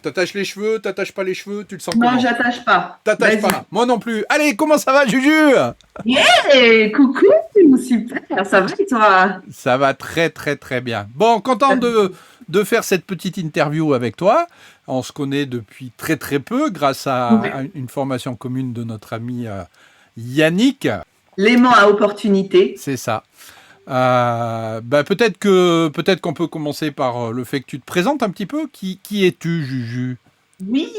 T'attaches les cheveux, t'attaches pas les cheveux, tu le sens Non, comment? j'attache pas. T'attaches Vas-y. pas. Moi non plus. Allez, comment ça va, Juju? Hey, coucou, super, ça va et toi? Ça va très très très bien. Bon, content de faire cette petite interview avec toi. On se connaît depuis très très peu grâce à Ouais. une formation commune de notre ami Yannick. L'aimant à opportunité. C'est ça. Peut-être qu'on peut commencer par le fait que tu te présentes un petit peu. Qui es-tu, Juju? Oui.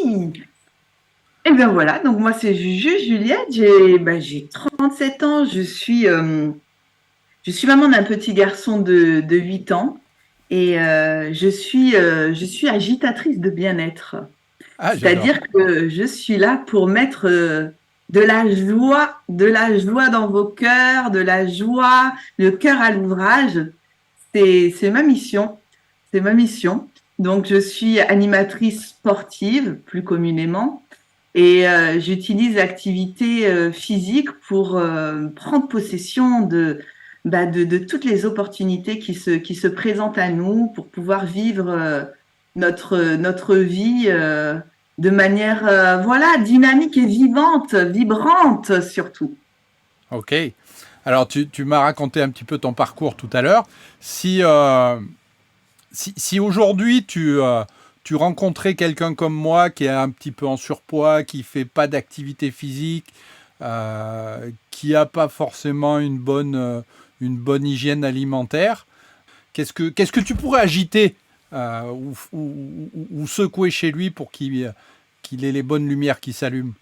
Et bien voilà, donc moi c'est Juliette, j'ai 37 ans, je suis maman d'un petit garçon de 8 ans et je suis agitatrice de bien-être. Ah, j'adore. C'est-à-dire que je suis là pour mettre de la joie dans vos cœurs, de la joie, le cœur à l'ouvrage. C'est ma mission. C'est ma mission. Donc, je suis animatrice sportive, plus communément, et j'utilise l'activité physique pour prendre possession de toutes les opportunités qui se présentent à nous pour pouvoir vivre notre vie de manière voilà, dynamique et vivante, vibrante surtout. Ok. Alors, tu m'as raconté un petit peu ton parcours tout à l'heure. Si, si aujourd'hui tu rencontrais quelqu'un comme moi qui est un petit peu en surpoids, qui fait pas d'activité physique, qui a pas forcément une bonne hygiène alimentaire, qu'est-ce que tu pourrais agiter ou secouer chez lui pour qu'il ait les bonnes lumières qui s'allument?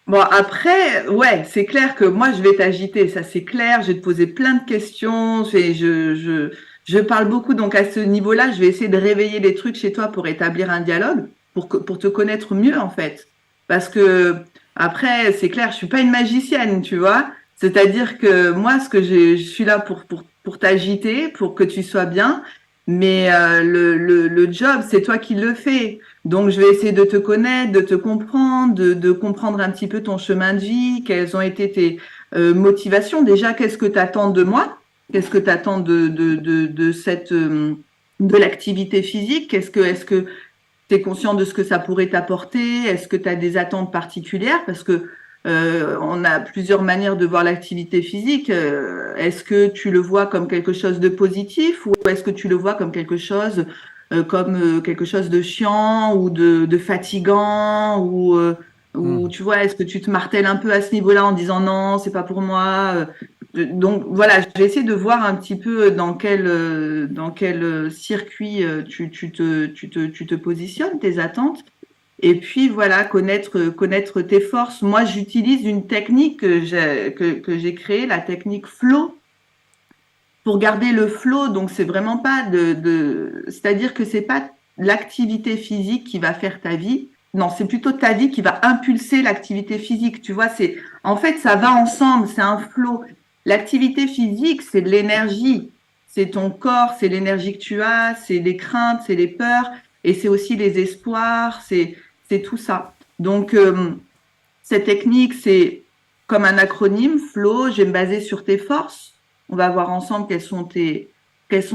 Bon, après, ouais, c'est clair que moi, je vais t'agiter, ça c'est clair. Je vais te poser plein de questions. Je parle beaucoup, donc à ce niveau-là, je vais essayer de réveiller les trucs chez toi pour établir un dialogue, pour te connaître mieux, en fait. Parce que, après, c'est clair, je suis pas une magicienne, tu vois. C'est-à-dire que moi, je suis là pour t'agiter, pour que tu sois bien. Mais le job, c'est toi qui le fais. Donc, je vais essayer de te connaître, de te comprendre, de comprendre un petit peu ton chemin de vie, quelles ont été tes motivations. Déjà, qu'est-ce que tu attends de moi? Qu'est-ce que tu attends de l'activité physique? Est-ce que tu es conscient de ce que ça pourrait t'apporter? Est-ce que tu as des attentes particulières? Parce que on a plusieurs manières de voir l'activité physique. Est-ce que tu le vois comme quelque chose de positif ou est-ce que tu le vois comme quelque chose de chiant ou de fatigant ou Hmm. tu vois, est-ce que tu te martèles un peu à ce niveau-là en disant non, c'est pas pour moi. Donc voilà, je vais essayer de voir un petit peu dans quel circuit tu te positionnes, tes attentes. Et puis voilà, connaître tes forces. Moi, j'utilise une technique que j'ai créée, la technique flow, pour garder le flow. Donc, c'est vraiment pas c'est-à-dire que c'est pas l'activité physique qui va faire ta vie. Non, c'est plutôt ta vie qui va impulser l'activité physique. Tu vois, en fait, ça va ensemble. C'est un flow. L'activité physique, c'est de l'énergie. C'est ton corps, c'est l'énergie que tu as, c'est les craintes, c'est les peurs, et c'est aussi les espoirs, c'est tout ça. Donc, cette technique, c'est comme un acronyme, flow. Je vais me baser sur tes forces. On va voir ensemble quelles sont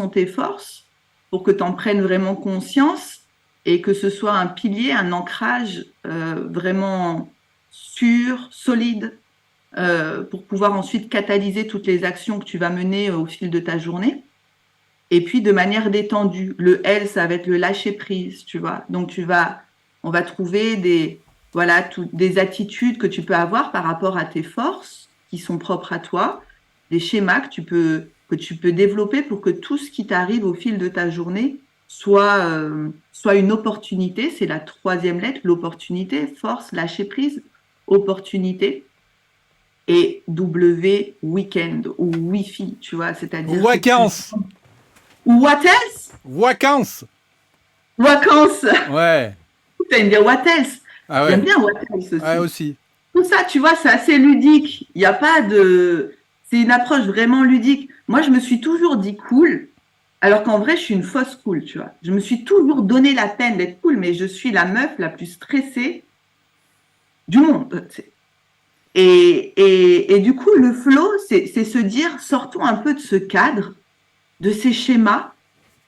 tes forces pour que tu en prennes vraiment conscience et que ce soit un pilier, un ancrage vraiment sûr, solide, pour pouvoir ensuite catalyser toutes les actions que tu vas mener au fil de ta journée. Et puis de manière détendue. Le L, ça va être le lâcher prise, tu vois. Donc on va trouver des attitudes que tu peux avoir par rapport à tes forces qui sont propres à toi, des schémas que tu peux développer pour que tout ce qui t'arrive au fil de ta journée soit une opportunité. C'est la troisième lettre, l'opportunité, force, lâcher prise, opportunité. Et W, weekend ou Wi-Fi, tu vois, c'est-à-dire que tu... Vacances. What else? Vacances. Vacances. Ouais. Tu vas me dire what else? Ah J'aime ouais. bien what else Ouais aussi. aussi. Tout ça, tu vois, c'est assez ludique. Il n'y a pas de... C'est une approche vraiment ludique. Moi, je me suis toujours dit cool, alors qu'en vrai, je suis une fausse cool, tu vois. Je me suis toujours donné la peine d'être cool, mais je suis la meuf la plus stressée du monde. Et du coup, le flow, c'est se dire, sortons un peu de ce cadre, de ces schémas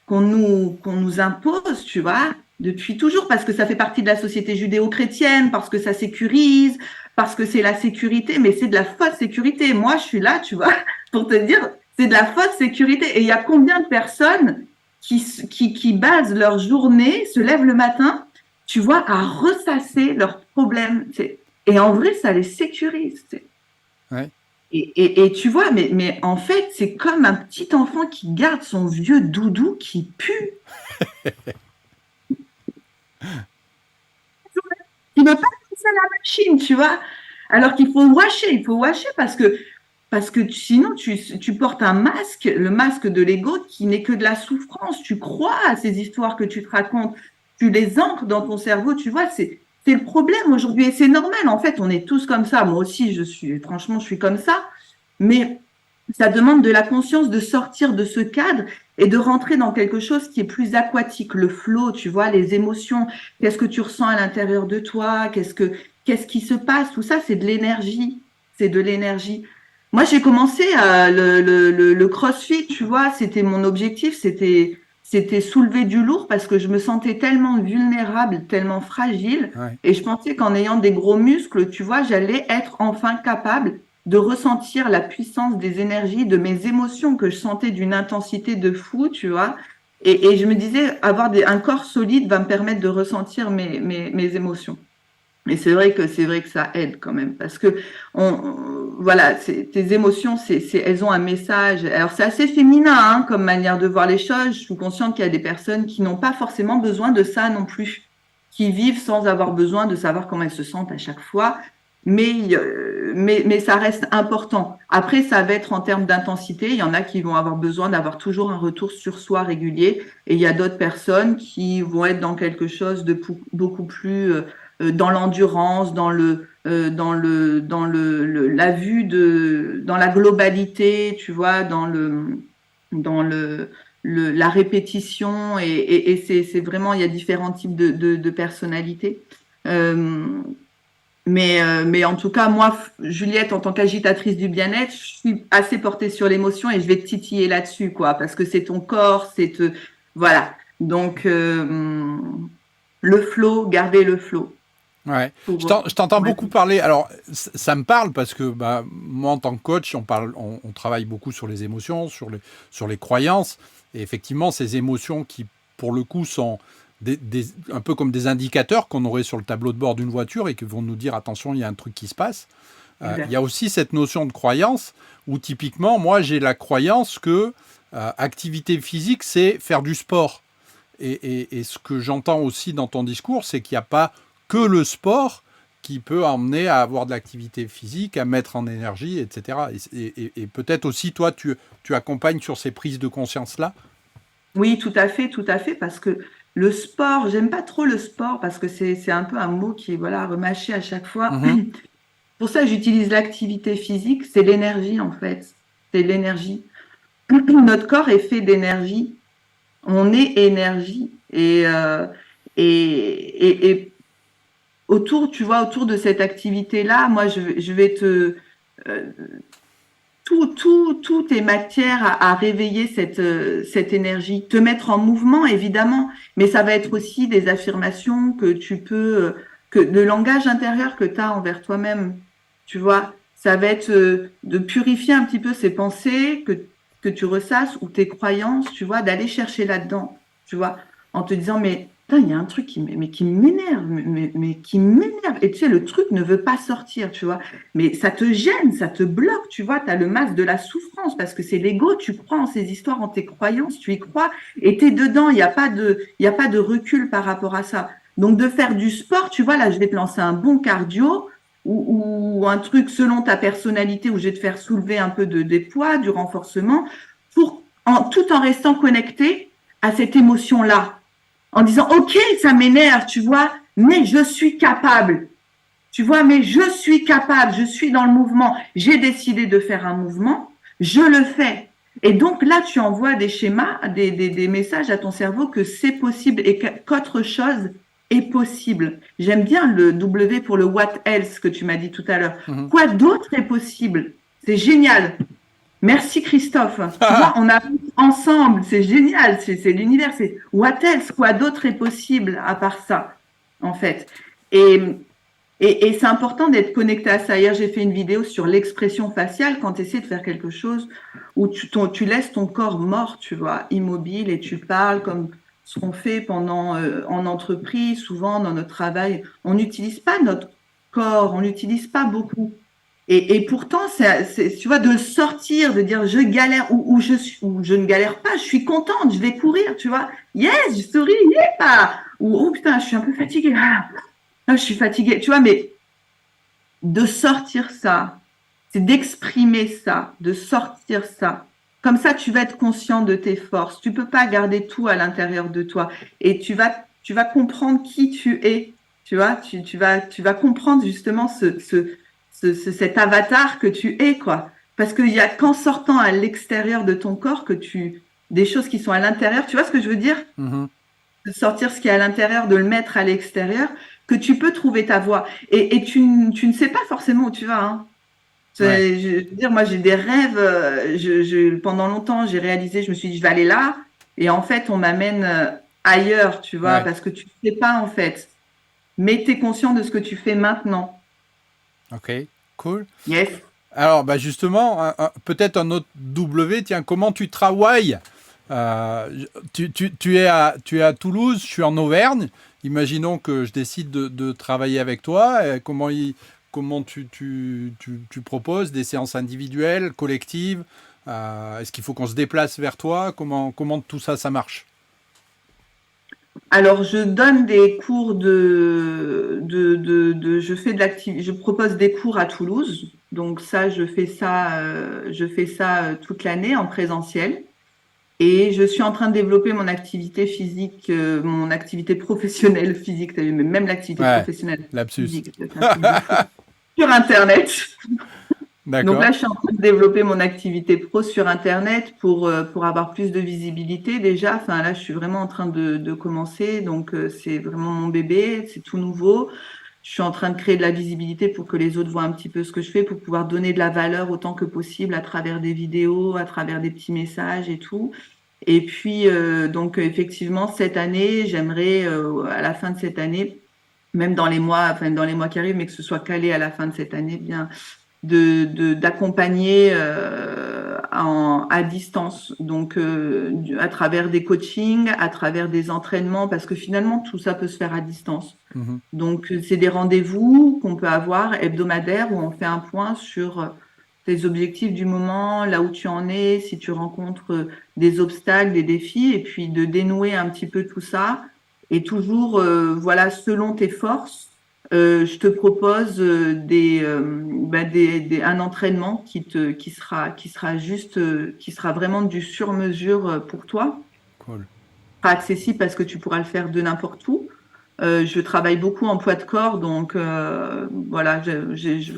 qu'on nous impose, tu vois. depuis toujours, parce que ça fait partie de la société judéo-chrétienne, parce que ça sécurise, parce que c'est la sécurité, mais c'est de la fausse sécurité. Moi, je suis là, tu vois, pour te dire, c'est de la fausse sécurité. Et il y a combien de personnes qui basent leur journée, se lèvent le matin, tu vois, à ressasser leurs problèmes. Et en vrai, ça les sécurise. Ouais. Et tu vois, mais en fait, c'est comme un petit enfant qui garde son vieux doudou qui pue. Il ne veut pas passer à la machine, tu vois. Alors qu'il faut washer parce que sinon tu portes un masque, le masque de l'ego qui n'est que de la souffrance. Tu crois à ces histoires que tu te racontes, tu les ancres dans ton cerveau, tu vois. C'est le problème aujourd'hui et c'est normal. En fait, on est tous comme ça. Moi aussi, franchement, je suis comme ça. Mais ça demande de la conscience de sortir de ce cadre et de rentrer dans quelque chose qui est plus aquatique, le flow, tu vois, les émotions. Qu'est-ce que tu ressens à l'intérieur de toi? Qu'est-ce qui se passe? Tout ça, c'est de l'énergie. C'est de l'énergie. Moi, j'ai commencé le CrossFit, tu vois, c'était mon objectif, c'était soulever du lourd parce que je me sentais tellement vulnérable, tellement fragile. Ouais. Et je pensais qu'en ayant des gros muscles, tu vois, j'allais être enfin capable de ressentir la puissance des énergies, de mes émotions que je sentais d'une intensité de fou, tu vois. Et je me disais, avoir un corps solide va me permettre de ressentir mes émotions. Et c'est vrai que ça aide quand même parce que voilà, tes émotions, elles ont un message. Alors c'est assez féminin hein, comme manière de voir les choses. Je suis consciente qu'il y a des personnes qui n'ont pas forcément besoin de ça non plus, qui vivent sans avoir besoin de savoir comment elles se sentent à chaque fois. Mais ça reste important. Après, ça va être en termes d'intensité. Il y en a qui vont avoir besoin d'avoir toujours un retour sur soi régulier, et il y a d'autres personnes qui vont être dans quelque chose de beaucoup plus dans l'endurance, la vue dans la globalité, tu vois, dans la répétition et c'est vraiment, il y a différents types de personnalités. Euh, mais en tout cas, moi, Juliette, en tant qu'agitatrice du bien-être, je suis assez portée sur l'émotion et je vais te titiller là-dessus, quoi, parce que c'est ton corps, voilà. Donc, le flow, garder le flow. Ouais. Pour, Je t'entends ouais. beaucoup parler. Alors, ça me parle parce que bah, moi, en tant que coach, on travaille beaucoup sur les émotions, sur les croyances. Et effectivement, ces émotions qui, pour le coup, sont un peu comme des indicateurs qu'on aurait sur le tableau de bord d'une voiture et qui vont nous dire attention, il y a un truc qui se passe. Il y a aussi cette notion de croyance où typiquement, moi, j'ai la croyance que activité physique, c'est faire du sport. Et ce que j'entends aussi dans ton discours, c'est qu'il n'y a pas que le sport qui peut emmener à avoir de l'activité physique, à mettre en énergie, etc. Et peut-être aussi, toi, tu accompagnes sur ces prises de conscience-là. Oui, tout à fait, parce que le sport, j'aime pas trop le sport parce que c'est un peu un mot qui est voilà remâché à chaque fois. Mhm. Pour ça, j'utilise l'activité physique, c'est l'énergie en fait, c'est l'énergie. Notre corps est fait d'énergie, on est énergie et autour, tu vois, autour de cette activité-là, moi, je vais euh, tout est matière à réveiller cette énergie, te mettre en mouvement, évidemment, mais ça va être aussi des affirmations que tu peux, que le langage intérieur que tu as envers toi-même, tu vois, ça va être de purifier un petit peu ces pensées que tu ressasses ou tes croyances, tu vois, d'aller chercher là-dedans, tu vois, en te disant, mais putain, il y a un truc qui m'énerve, mais qui m'énerve. Et tu sais, le truc ne veut pas sortir, tu vois. Mais ça te gêne, ça te bloque, tu vois, tu as le masque de la souffrance parce que c'est l'ego, tu crois en ces histoires, en tes croyances, tu y crois et tu es dedans, il y a pas de recul par rapport à ça. Donc de faire du sport, tu vois, là je vais te lancer un bon cardio ou un truc selon ta personnalité où je vais te faire soulever un peu des poids, du renforcement, tout en restant connecté à cette émotion-là, en disant, OK, ça m'énerve, tu vois, mais je suis capable. Tu vois, mais je suis capable, je suis dans le mouvement, j'ai décidé de faire un mouvement, je le fais. Et donc là, tu envoies des schémas, des messages à ton cerveau que c'est possible et qu'autre chose est possible. J'aime bien le W pour le what else que tu m'as dit tout à l'heure. Mhm. Quoi d'autre est possible? C'est génial. Merci Christophe. Tu vois, on avance ensemble, c'est génial, c'est l'univers. C'est what else, quoi d'autre est possible à part ça, en fait. Et, et c'est important d'être connecté à ça. Hier, j'ai fait une vidéo sur l'expression faciale quand tu essaies de faire quelque chose où tu laisses ton corps mort, tu vois, immobile, et tu parles comme ce qu'on fait pendant en entreprise, souvent dans notre travail. On n'utilise pas notre corps, on n'utilise pas beaucoup. Et pourtant, tu vois, de sortir, de dire je galère ou je ne galère pas, je suis contente, je vais courir, tu vois. Yes, je souris, yeah! Ou oh putain, je suis un peu fatiguée. Ah, je suis fatiguée, tu vois, mais de sortir ça, c'est d'exprimer ça, de sortir ça. Comme ça, tu vas être conscient de tes forces. Tu peux pas garder tout à l'intérieur de toi. Et tu vas comprendre qui tu es. Tu vois, tu vas comprendre justement cet avatar que tu es, quoi. Parce qu'il y a qu'en sortant à l'extérieur de ton corps des choses qui sont à l'intérieur. Tu vois ce que je veux dire? Mhm. De sortir ce qui est à l'intérieur, de le mettre à l'extérieur, que tu peux trouver ta voie. Et tu ne sais pas forcément où tu vas, hein. Ouais, Je veux dire, moi, j'ai des rêves. Pendant longtemps, j'ai réalisé, je me suis dit, je vais aller là. Et en fait, on m'amène ailleurs, tu vois, ouais. parce que tu ne sais pas, en fait. Mais tu es conscient de ce que tu fais maintenant. Ok, cool. Yes. Alors, bah justement, peut-être un autre W, tiens, comment tu travailles? Tu es à Toulouse, je suis en Auvergne. Imaginons que je décide de travailler avec toi. Comment tu proposes des séances individuelles, collectives? Est-ce qu'il faut qu'on se déplace vers toi? Comment tout ça, ça marche? Alors, je donne des cours je fais de l'activité, je propose des cours à Toulouse. Donc ça, je fais ça toute l'année en présentiel. Et je suis en train de développer mon activité physique, mon activité professionnelle physique, t'as vu, mais même l'activité Ouais, professionnelle lapsus. physique, c'est un truc de fou, sur Internet. Donc D'accord. là, je suis en train de développer mon activité pro sur Internet pour avoir plus de visibilité déjà. Enfin, là, je suis vraiment en train de commencer. Donc, c'est vraiment mon bébé, c'est tout nouveau. Je suis en train de créer de la visibilité pour que les autres voient un petit peu ce que je fais, pour pouvoir donner de la valeur autant que possible à travers des vidéos, à travers des petits messages et tout. Et puis, donc, effectivement, cette année, j'aimerais, à la fin de cette année, même dans les mois, enfin, dans les mois qui arrivent, mais que ce soit calé à la fin de cette année, bien, d'accompagner à distance, donc à travers des coachings, à travers des entraînements, parce que finalement, tout ça peut se faire à distance. Mhm. Donc, c'est des rendez-vous qu'on peut avoir hebdomadaires où on fait un point sur tes objectifs du moment, là où tu en es, si tu rencontres des obstacles, des défis, et puis de dénouer un petit peu tout ça. Et toujours, voilà, selon tes forces, je te propose un entraînement qui sera juste, qui sera vraiment du sur-mesure pour toi, Cool. pas accessible parce que tu pourras le faire de n'importe où. Je travaille beaucoup en poids de corps, donc voilà,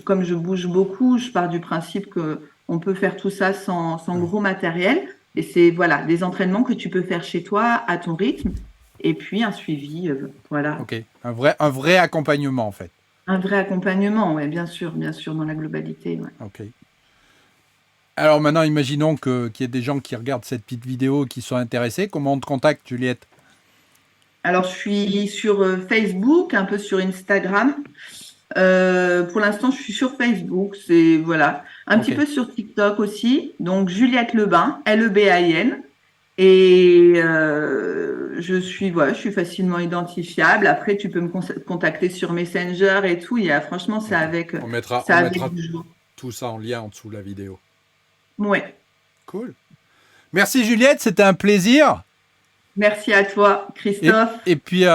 comme je bouge beaucoup, je pars du principe que on peut faire tout ça sans Ouais. gros matériel. Et c'est voilà, des entraînements que tu peux faire chez toi à ton rythme, et puis un suivi, voilà, Ok. Un vrai accompagnement, en fait. un vrai accompagnement, ouais, bien sûr, dans la globalité. Ouais. Ok. Alors maintenant, imaginons qu'il y ait des gens qui regardent cette petite vidéo qui sont intéressés. Comment on te contacte, Juliette? Alors, je suis sur Facebook, un peu sur Instagram. Pour l'instant, je suis sur Facebook, c'est voilà, un Ok. petit peu sur TikTok aussi. Donc Juliette Lebain, Lebain. Et je suis facilement identifiable. Après, tu peux me contacter sur Messenger et tout. Franchement, Ok. c'est On avec mettra du jour. tout ça en lien en dessous de la vidéo. Ouais. Cool. Merci Juliette, c'était un plaisir. Merci à toi, Christophe. Et puis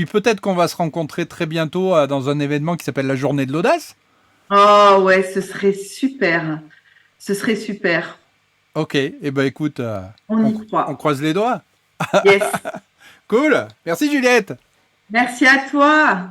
peut-être qu'on va se rencontrer très bientôt dans un événement qui s'appelle la Journée de l'Audace. Oh ouais, ce serait super. Ce serait super. Ok. Et ben écoute, On y on croit. croise les doigts. Yes. Cool. Merci Juliette. Merci à toi.